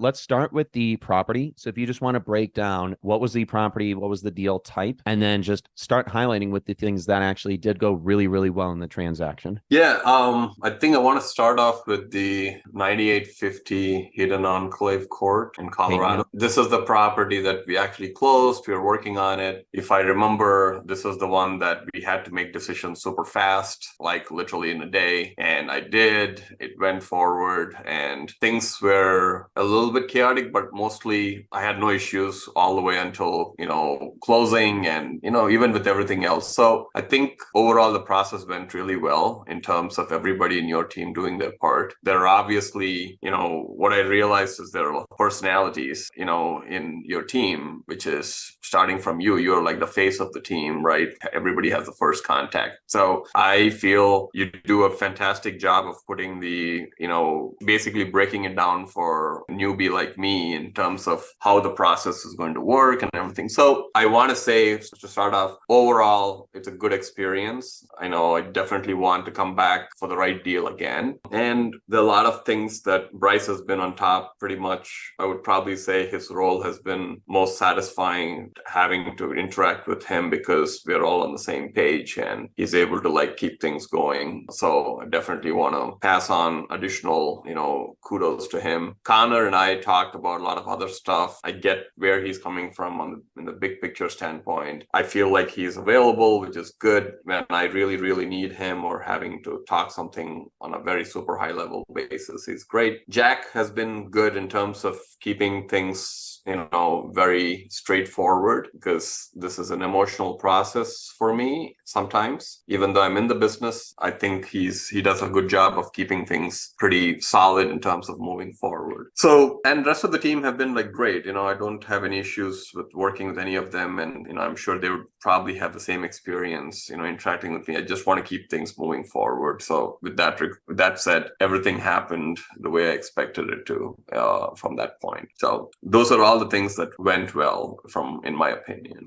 let's start with the property. So if you just want to break down what was the property, what was the deal type, and then just start highlighting with the things that actually did go really, really well in the transaction. Yeah, I think I want to start off with the 9850 Hidden Enclave Court in Colorado. This is the property that we actually closed. We were working on it. If I remember, this was the one that we had to make decisions super fast, like literally in a day. And I did. It went forward and things were a little bit chaotic, but mostly I had no issues all the way until, closing and, even with everything else. So I think overall the process went really well in terms of everybody in your team doing their part. There are obviously, what I realized is there are personalities, in your team, which is starting from you. You're like the face of the team, right? Everybody has the first contact. So I feel you do a fantastic job of putting the, basically breaking it down for a newbie like me in terms of how the process is going to work and everything. So I want to say, to start off, overall, it's a good experience. I know I definitely want to come back for the right deal again. And there are a lot of things that Bryce has been on top pretty much. I would probably say his role has been most satisfying, having to interact with him because we're all on the same page and he's able to keep things going. So I definitely want to pass on additional, kudos to him. Connor and I talked about a lot of other stuff. I get where he's coming from in the big picture standpoint. I feel like he's available, which is good when I really, really need him or having to talk something on a very super high level basis. He's great. Jack has been good in terms of keeping things very straightforward because this is an emotional process for me sometimes. Even though I'm in the business, I think he does a good job of keeping things pretty solid in terms of moving forward. So, and the rest of the team have been great. I don't have any issues with working with any of them. And, I'm sure they would probably have the same experience, interacting with me. I just want to keep things moving forward. So with that said, everything happened the way I expected it to from that point. So those are all the things that went well in my opinion.